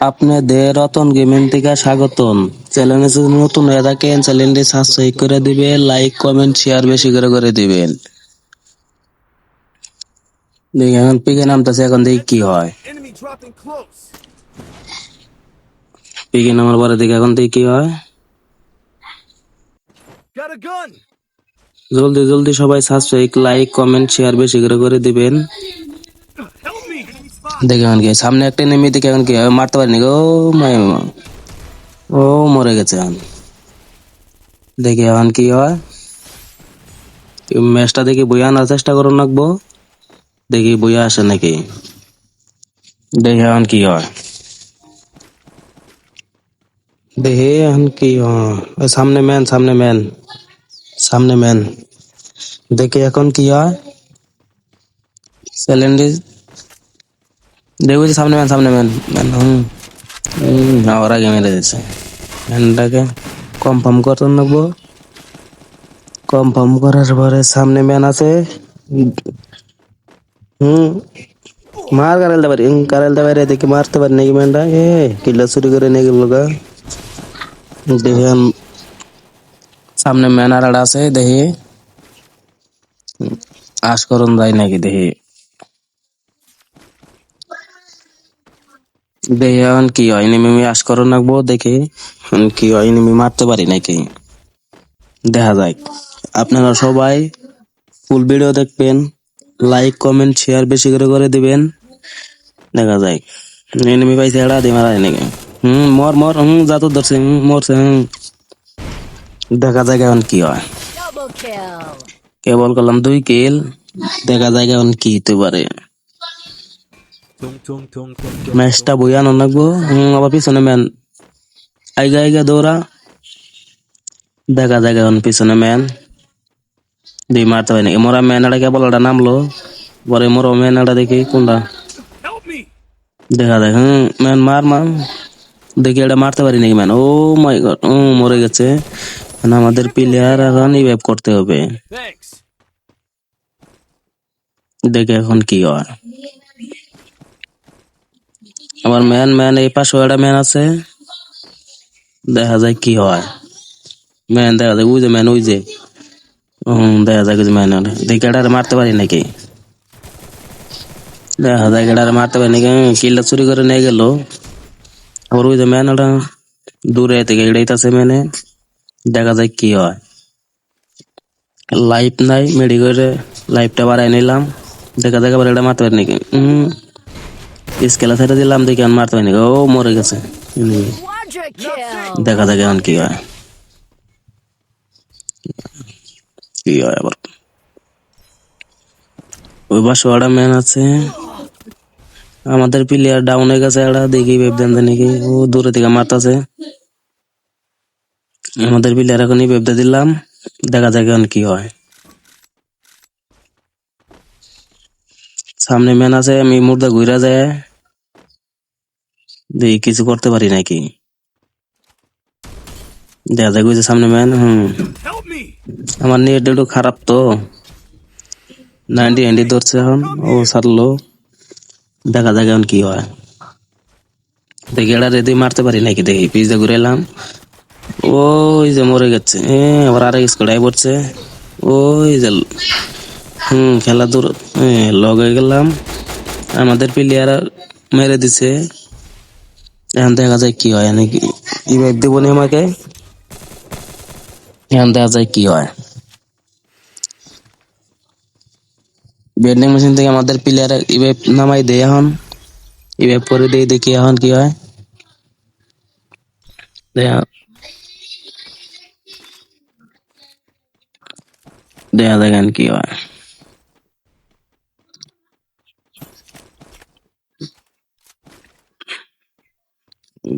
আপনাদের রতন গেমিং থেকে স্বাগতম। চ্যানেলে যদি নতুন হয়ে থাকেন চ্যানেলটি সাবস্ক্রাইব করে দিবেন, লাইক কমেন্ট শেয়ার বেশি করে দিবেন। দেখি এখন পিকে নামতেছে, এখন দেখি কি হয়। পিকে নামার পরে দেখি এখন দেখি কি হয়। জলদি জলদি সবাই সাবস্ক্রাইব লাইক কমেন্ট শেয়ার বেশি করে দিবেন। দেখি এখন কি সামনে একটা নেমে দেখি এখন কি হয়, মারতে পারিনি গো। মাই ও মরে গেছে। এখন দেখি এখন কি হয়। ম্যাচটা দেখি বইয়া আনার চেষ্টা করুন রাখবো, দেখি বইয়া আসে নাকি। দেখি এখন কি হয়। দেখি এখন কি হয়। সামনে ম্যান সামনে ম্যান সামনে ম্যান। দেখি এখন কি হয়। চ্যালেঞ্জ দেখছি সামনে ম্যান সামনে ম্যান ম্যান। ওর আগে মেরে দিচ্ছে। ম্যানটাকে কনফার্ম করতে নেবো। কনফার্ম করার পরে সামনে ম্যান আছে। মার কারেলতে পারি দেখি মারতে পারি নাকি ম্যানটা। কিল্লা চুরি করে নিয়ে গেল গা। দেখি সামনে ম্যান আর আছে, দেখি আশ করুন যায় নাকি। দেখি দেখি এখন কি হয়। নিমি আশ করুন রাখবো, দেখি কি হয়। নিমি মারতে পারি নাকি দেখা যায়। আপনারা সবাই ফুল ভিডিও দেখবেন, লাইক কমেন্ট শেয়ার বেশি করে দিবেন। দেখা যায় এনিমি পাইছে এড়া দি মারা নাকি। মর মর যা তো ধরছে মরছে। দেখা যায় এখন কি হয়। কেবল করলাম 2 কিল, দেখা যায় এখন কি হতে পারে। ম্যাচটা বইয়া না লাগবো। আবার পিছনে ম্যান আইগা আইগা দৌড়া। দেখা যায় এখন পিছনে ম্যান দিয়ে মারতে হয় নাকি। মোরা ম্যান আড়া কেবল ওটা নামলো, পরে মোর ম্যান আড়া দেখি কোনটা দেখা যায়। ম্যান মার মার দেখি এটা মারতে পারি নাকি ম্যান। ও মাই গড, মরে গেছে। আমাদের প্লেয়ার এখন ইভেপ করতে হবে। দেখে এখন কি হয়। আমার ম্যান ম্যান এই পাশে একটা ম্যান আছে, দেখা যায় কি হয়। ম্যান দেখা যায় ওই যে ম্যান ওই যে দেখা যায় ম্যান দেখে এটা মারতে পারি নাকি। দেখা যায় এটা মারতে পারি নাকি। কিলটা চুরি করে নিয়ে গেল। আবার ওই যে ম্যান ওটা দূরে থেকে এড়াইতেছে ম্যানে। দেখা যায় কি হয়। লাইফ নাই, মেডি করে লাইফটা বাড়াই নিলাম। দেখা যায় আবার এটা মারতে পারি নাকি। স্কেলা ছেড়ে দিলাম, দেখি এখন মারতে পারি নাকি। ও মরে গেছে। দেখা যায় এখন কি হয়। কি হয় আবার ওই পাশে ওটা ম্যান আছে। আমাদের প্লেয়ার ডাউন হয়ে গেছে। এটা দেখি ওয়েব দেন নাকি। ও দূরে থেকে মারতাছে। আমাদের প্লেয়ার এখনই ওয়েবটা দিলাম, দেখা যায় এখন কি হয়। সামনে ম্যান আছে, আমি মুর্দা ঘুরা যায় দেখি কিছু করতে পারি নাকি। দেখা যায় ওই যে সামনে ম্যান। আমার নেট একটু খারাপ তো, 90 ধরছে এখন। ও সারলো, দেখা যায় এখন কি হয়। দেখি এটা রেডি মারতে পারি নাকি। দেখি পিজা ঘুরে এলাম। ওই যে মরে গেছে। আবার আরেক স্কোয়াড পড়ছে। ওই যে খেলা দূর লগ হয়ে গেলাম। আমাদের প্লেয়ার মেরে দিছে। এখন দেখা যায় কি হয় নাকি। ইভাইভ দেবো নি আমাকে। এখন দেখা যায় কি হয়। বেন্ডিং মেশিন থেকে আমাদের প্লেয়ার ইভাইভ নামাই দেয়। এখন ইভাইভ করে দিয়ে দেখি এখন কি হয়। দেখা যায় এখন কি হয়।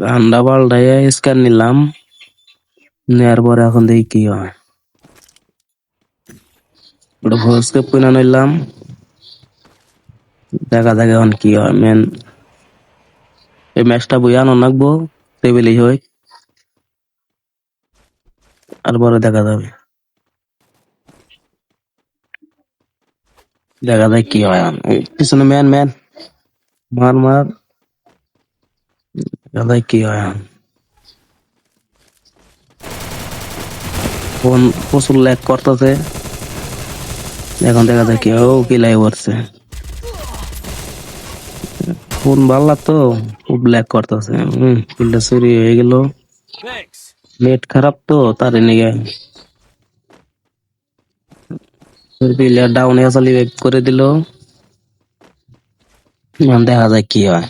গান্ডা পাল্টাইয়া স্ক্যান নিলাম, নেওয়ার পরে এখন দেখি কি হয়। ওটা ভয়েস ক্যাপ কিনে নিলাম, দেখা যাক এখন কি হয়। মেন এই ম্যাচটা বইয়া আনো রাখবো, টেবিলই হয় আর পরে দেখা যাবে। দেখা যায় কি হয়। পিছনে ম্যান ম্যান মার মার। দাদা কি হয় এখন? ফোন প্রচুর ল্যাগ করতেছে, এখন দেখা যায় কি ও কি লাই করছে, ফোন ভাল লাগতো, খুব ল্যাগ করতেছে। ফিল্ডটা চুরি হয়ে গেল, নেট খারাপ তো তার নিগে প্লেয়ার ডাউন আসলে করে দিল। এখন দেখা যায় কি হয়,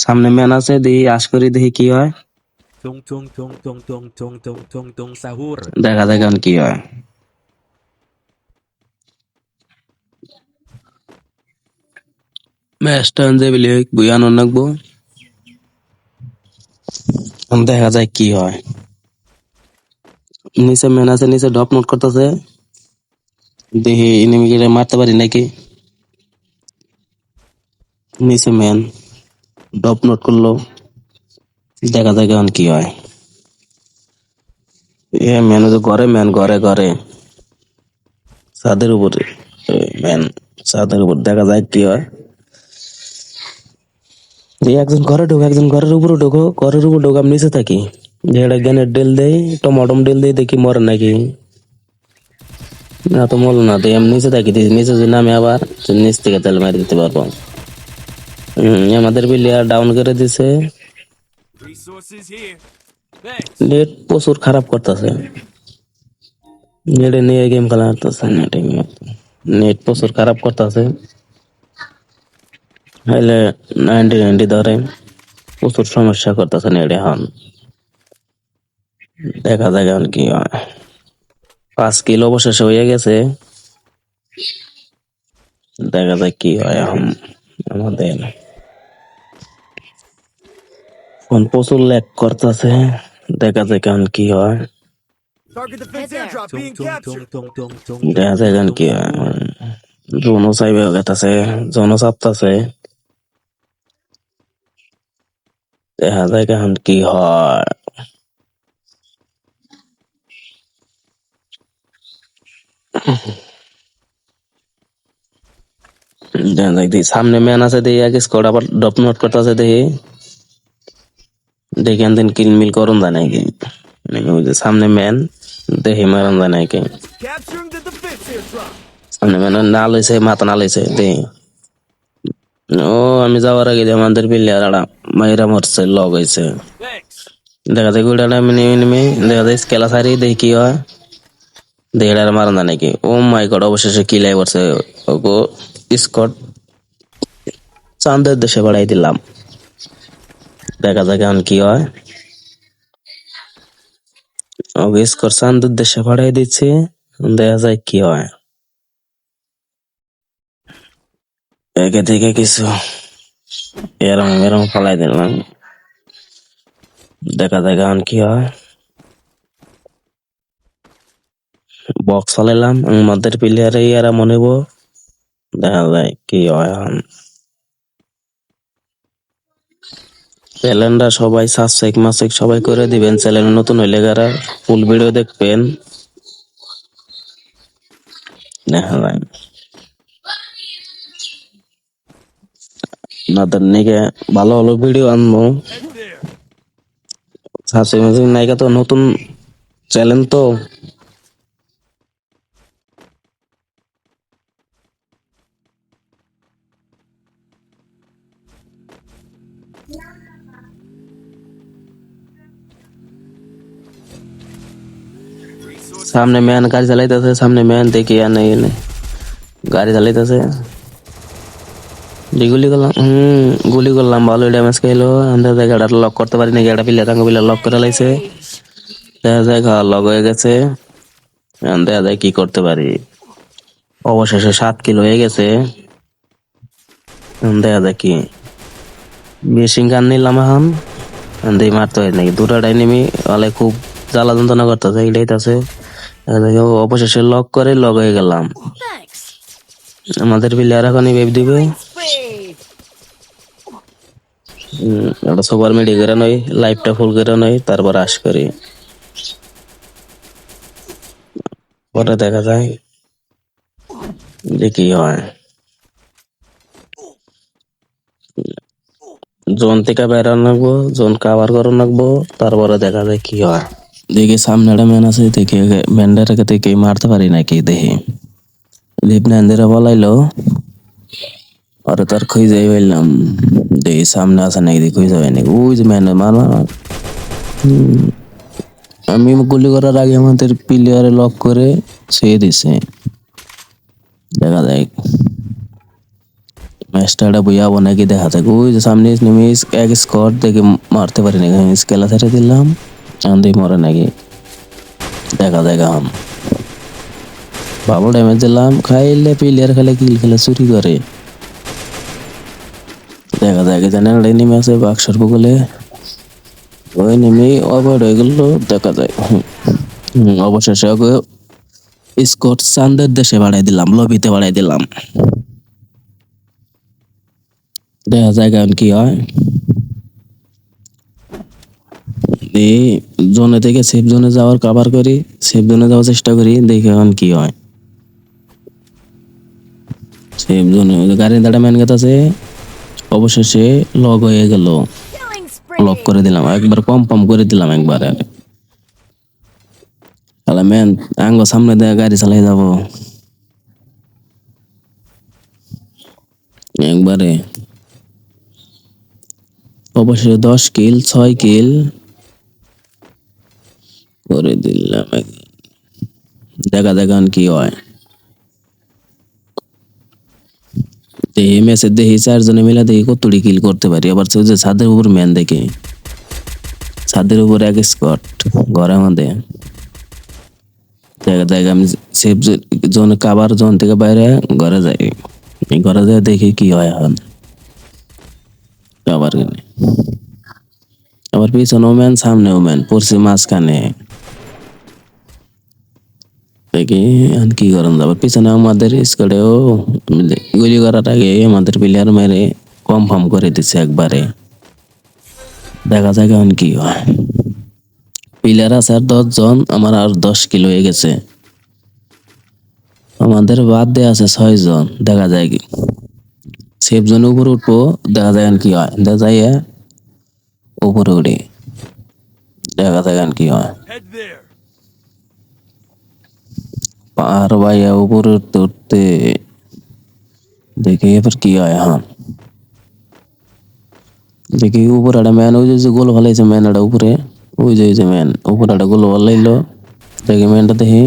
সামনে ম্যান আছে, দেখি আশ করি দেখি কি হয়, Tung tung tung tung tung tung tung tung tung sahur. দেখা যায় এখন কি হয়। ম্যাচটা যে বিলি বুয়ানো নাকবো, এখন দেখা যায় কি হয়। নিচে ম্যান আছে, নিচে ড্রপ নোট করতেছে, দেখি এনিমিকে মারতে পারি নাকি। নিচে ম্যান ড্রপ নোট করলো, দেখা যায় এখন কি হয়। এ ম্যান ঘরে, ম্যান ঘরে ঘরে ছাদের উপরে, ম্যান ছাদের উপর, দেখা যায় কি হয়। এই একজন ঘরে ঢোক, একজন ঘরের উপরে ঢোকো, ঘরের উপর ঢোক, আমি নিচে থাকি, যে একটা জ্ঞানের ডেল দেই, টমাটম ডেল দেই, দেখি মরে নাকি। না তো মরলো না, তো আমি নিচে থাকি, নিচে যদি নামে আবার নিচ থেকে তেল মারি দিতে পারবো। আমাদের প্লেয়ার ডাউন করে দিছে, Resources here. Thanks. নেট প্রচুর খারাপ করতেছে, নেটে নিয়ে গেম খেলা করতেছে, নেট প্রচুর খারাপ করতেছে, হাইলে 90 ধরে, প্রচুর সমস্যা করতেছে নেট এখন। দেখা যায় এখন কি হয়। 5 কিলো অবশেষে হয়ে গেছে, দেখা যায় কি হয় এখন। আমাদের ফোন প্রচুর ল্যাগ করতেছে, দেখা যায় এখন কি হয়। Target defense airdrop being captured. Tung tung tung দেখা যায় এখন কি হয়। জোনও চাইবে গেতাছে, জোনও চাপতাছে, দেখা যায় এখন কি হয়। দেখা যায় দেখি সামনে ম্যান আছে, দেখি আগে স্কোয়াড আবার ড্রপ নোট করতেছে, দেখি দেখি আনতেন কিল মিল করুন যায় নাকি, ওই যে সামনে ম্যান, দেখি মারুন যায় নাকি। Capturing the defense airdrop. সামনে ম্যান না লইছে, মাথা না লইছে, দেখি ও আমি যাওয়ার আগে আমাদের প্লেয়ার আড়া মাইরা মরছে, লগ হয়েছে। Thanks. দেখা যায় গুড়াটা মিনিমি, দেখা যায় স্কেলা সারি, দেখি কি হয়, দেখি এটা মারান যায় নাকি। ও মাই গড, অবশেষে কিলাই করছে, ওগো স্কট চাঁদের দেশে বাড়াই দিলাম। দেখা যায় এখন কি হয়। ওকে স্কট চাঁদের দেশে বাড়াই দিচ্ছে, দেখা যায় কি হয়। একে থেকে কিছু এরম এরম ফলাই দিলাম, দেখা যায় এখন কি হয়। বক্স ফলাইলাম, আমাদের প্লেয়ারে এরা মনে হবো, দেখা যায় কি হয় এখন। চ্যানেলটা সবাই সাবস্ক্রাইব মাসেক সবাই করে দিবেন, চ্যানেল নতুন হইলে যারা ফুল ভিডিও দেখবেন। দেখা যায় আপনাদের নিকে ভালো ভালো ভিডিও আনবো, Head there. সাবস্ক্রাইব মাসেক নাইকা তো নতুন চ্যানেল তো। Resources সামনে here. ম্যান গাড়ি চালাইতেছে, সামনে ম্যান দেখি এনে এনে গাড়ি চালাইতেছে, গুলি করলাম, গুলি করলাম, ভালো ড্যামেজ খাইলো। আমাদের জায়গাটা লক করতে পারি না, গাড়ি পিলে তাঙ্গ পিলে লক করে লাইছে, দেখা যায় লক হয়ে গেছে। এখন দেখা যায় কি করতে পারি, অবশেষে 7 কিলো হয়ে গেছে। এখন দেখা যায় কি, মেশিন গান নিলাম এখন, দিয়ে মারতে হয় নাকি, দুটাটাই নেমি ওলে খুব জ্বালা যন্ত্রণা করতেছে, এটাইতেছে। অবশেষে লক করে লক হয়ে গেলাম। Thanks. আমাদের প্লেয়ার এখন ওয়েব দিবে, Killing spree. একটা সুপার মিডি করে নই, লাইফটা ফুল করে নই, তারপর আশ করি, পরে দেখা যায় যে কি হয়। জোন থেকে বেরান লাগবো, জোন কাভার করার লাগবো, তারপরে দেখা যায় কি হয়। দেখি সামনে একটা ম্যান আছে, দেখি ম্যানটাকে দেখে মারতে পারি নাকি দেখি। লিপনান্দিরা বলাইলো আরে তার খুঁজে পাইলাম, দেখি সামনে আছে নাকি, দেখি খুঁজে পাই নাকি। ওই যে ম্যান মার মার মার। আমি গুলি করার আগে আমাদের প্লেয়ারে লক করে ছুঁয়ে দিছে। দেখা যায় ম্যাচটা বইয়াবো নাকি দেখা যাক। ওই যে সামনে নেমে এক স্কোর দেখে মারতে পারি নাকি, স্কেলা ছেড়ে দিলাম, আন্দি মরে নাকি দেখা যায়। গান ভালো ড্যামেজ দিলাম, খাইলে প্লেয়ার খেলে কিল খেলে চুরি করে। দেখা যায় কি জানেন নেমে আছে বাক্সর বগলে, ওই নেমে অবৈধ হয়ে গেল দেখা যায়। অবশেষে ওকে স্কট চান্দের দেশে বাড়াই দিলাম, লবিতে বাড়াই দিলাম। দেখা যায় কারণ কি হয়, এই জোনে থেকে সেফ জোনে যাওয়ার কভার করি, সেফ জোনে যাওয়ার চেষ্টা করি, দেখি এখন কি হয়। সেফ জোনে গাড়ি দাঁড়া ম্যান গেত আছে, অবশেষে লক হয়ে গেল। Killing lock spree. করে দিলাম একবার, কম করে দিলাম একবার। তাহলে ম্যান আঙ্গ সামনে দিয়ে গাড়ি চালাই যাব একবারে। অবশেষে 10 কিল 6 কিল করে দিলাম। দেখা দেখান কি হয়। দেখি ম্যাচে দেখি 4 জনে মিলে দেখি কতটি কিল করতে পারি। আবার যে ছাদের উপর ম্যান দেখি, ছাদের উপর এক স্কট ঘরের মধ্যে। দেখা দেখা আমি সেফ জোন কাবার জোন থেকে বাইরে ঘরে যাই, ঘরে যাই দেখি কি হয় এখন। আবার আবার পিছনেও ম্যান সামনেও ম্যান, পড়ছি মাঝখানে। দেখি এখন কি করেন যাবে। পিছনে আমাদের স্কোয়াডেও গুলি করার আগে আমাদের প্লেয়ার মেরে কনফার্ম করে দিচ্ছে একবারে। দেখা যাক এখন কি হয়। প্লেয়ার আছে আর 10 জন, আমার আর 10 কিল হয়ে গেছে। আমাদের বাদ দেয়া আছে 6 জন। দেখা যায় কি সেফ জোনের উপরে উঠবো, দেখা যায় এখন কি হয়। দেখা যায় উপরে উঠি, দেখা যায় এখন কি হয়। Head there. পাহাড় বাইয়া উপরে উঠতে উঠতে দেখি এবার কি হয় এখন। দেখি উপরে একটা ম্যান, ওই যে গোল ভালাইছে ম্যান একটা উপরে, ওই যে ম্যান উপরে একটা গোল ভালাইলো। দেখি ম্যানটা দেখি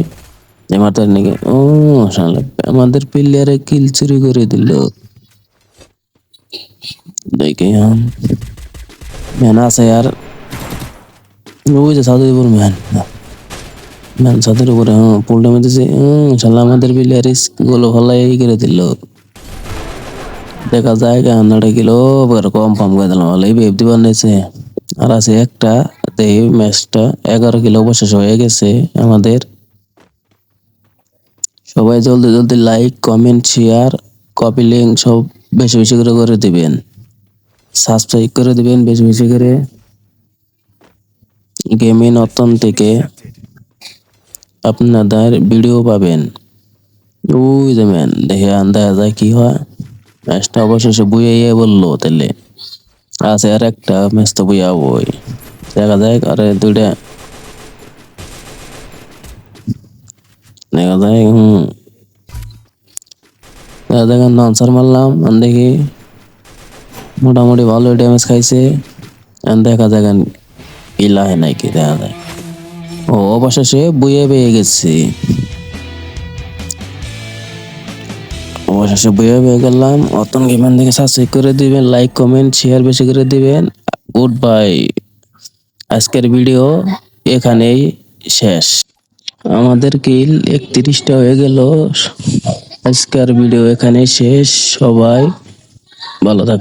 মারতে নাকি, ও শালা আমাদের প্লেয়ারে কিল চুরি করে দিল। দেখি এখন ম্যান আছে আর ওই যে ছাদের উপর ম্যান, ম্যান ছাদের উপরে পুলটা মেরেছে। শালা আমাদের প্লেয়ারে গোল ভালাই করে দিল। দেখা যায় কান্নাটা কিলো কম পাম করে দিলাম, ভালোই বেবদি বানাইছে। আর আছে একটা, এই ম্যাচটা 11 কিলো অবশেষ হয়ে গেছে আমাদের। সবাই জলদি জলদি like comment share copy link সব বেশি বেশি করে দিবেন, সাবস্ক্রাইব করে দিবেন বেশি বেশি করে। গেমিং অতন থেকে আপনাদের ভিডিও পাবেন। ওই যে ম্যান দেখে দেখা যায় কি হয়। ম্যাচটা অবশেষে বুঝাইয়ে বললো তাহলে আছে আর একটা ম্যাচ তো বুঝাবোই। দেখা যায় আরে দুইটা দেখা যায়। দেখা যায় আনসার মারলাম, দেখি মোটামুটি ভালো ড্যামেজ খাইছে। দেখা যায় ইলাহে নাকি দেখা যায়। ও অবশেষে বুয়ে পেয়ে গেছি, অবশেষে বুয়ে পেয়ে গেলাম। অতন গেমের দিকে সাবস্ক্রাইব করে দিবেন, লাইক কমেন্ট শেয়ার বেশি করে দিবেন। Good bye. আজকের ভিডিও এখানেই শেষ। আমাদের কিল 31টা হয়ে গেল। আজকের ভিডিও এখানেই শেষ। সবাই ভালো থাক।